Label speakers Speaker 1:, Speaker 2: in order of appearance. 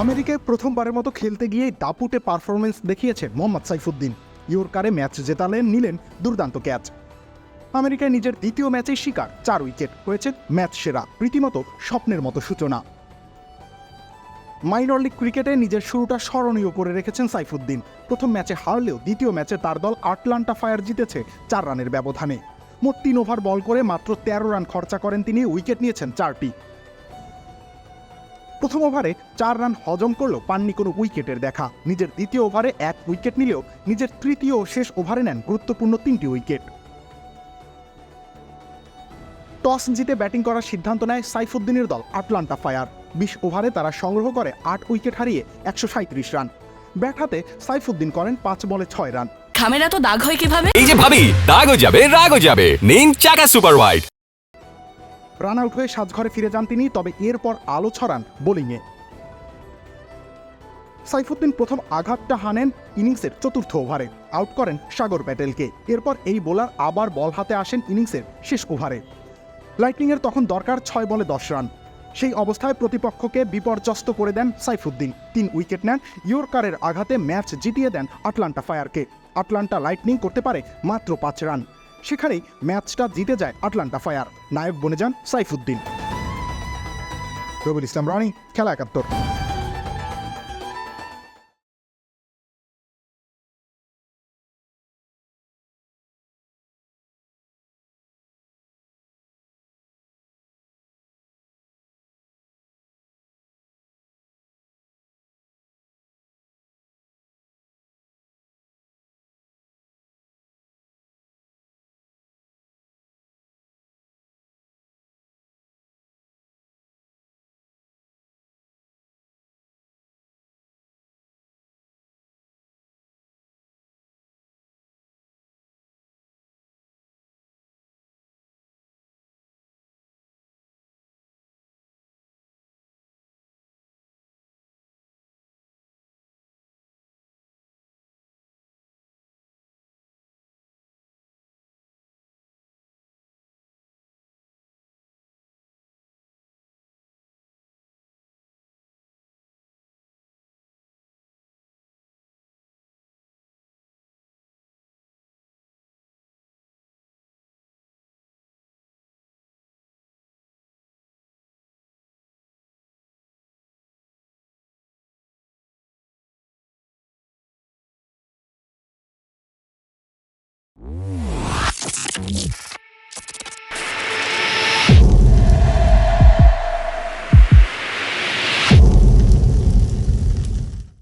Speaker 1: আমেরিকায় প্রথমবারের মতো খেলতে গিয়ে দাপুটে পারফরমেন্স দেখিয়েছেন মোহাম্মদ সাইফুদ্দিন। ইয়র্কারে ম্যাচ জেতালেন, নিলেন দুর্দান্ত ক্যাচ। আমেরিকায় নিজের দ্বিতীয় ম্যাচেই শিকার 4 উইকেট, হয়েছে ম্যাচ সেরা, রীতিমতো স্বপ্নের মতো সূচনা। মাইনর লিগ ক্রিকেটে নিজের শুরুটা স্মরণীয় করে রেখেছেন সাইফুদ্দিন। প্রথম ম্যাচে হারলেও দ্বিতীয় ম্যাচে তার দল আটলান্টা ফায়ার জিতেছে 4 রানের ব্যবধানে। মোট 3 ওভার বল করে মাত্র 13 রান খরচা করেন তিনি, উইকেট নিয়েছেন 4টি। প্রথম ওভারে 4 রান হজম করলেও পাননি কোনো উইকেটের দেখা। নিজের দ্বিতীয় ওভারে 1 উইকেট নিলেও নিজের তৃতীয় ও শেষ ওভারে নেন গুরুত্বপূর্ণ 3টি উইকেট। টস জিতে ব্যাটিং করার সিদ্ধান্ত নেয় সাইফুদ্দিনের দল আটলান্টা ফায়ার। 20 ওভারে তারা সংগ্রহ করে 8 উইকেট হারিয়ে 137 রান। ব্যাট হাতে সাইফুদ্দিন করেন 5 বলে 6 রান।
Speaker 2: খামেরা তো দাগ হয় কিভাবে?
Speaker 3: এই যে ভাবি, দাগও যাবে রাগও যাবে, নিন চাকা সুপার হোয়াইট।
Speaker 1: রান আউট হয়ে সাজঘরে ফিরে যান তিনি, তবে এরপর আলো ছড়ান বোলিংয়ে। সাইফুদ্দিন প্রথম আঘাতটা হানেন ইনিংসের 4র্থ ওভারে, আউট করেন সাগর প্যাটেলকে। এরপর এই বোলার আবার বল হাতে আসেন ইনিংসের শেষ ওভারে। লাইটনিংয়ের তখন দরকার 6 বলে 10 রান। সেই অবস্থায় প্রতিপক্ষকে বিপর্যস্ত করে দেন সাইফুদ্দিন। 3 উইকেট নেন, ইয়র্কারের আঘাতে ম্যাচ জিতিয়ে দেন আটলান্টা ফায়ারকে। আটলান্টা লাইটনিং করতে পারে মাত্র 5 রান। সেখানেই ম্যাচটা জিতে যায় আটলান্টা ফায়ার, নায়ক বনে যান সাইফুদ্দিন। রবিউল ইসলাম রানী, খেলা 71।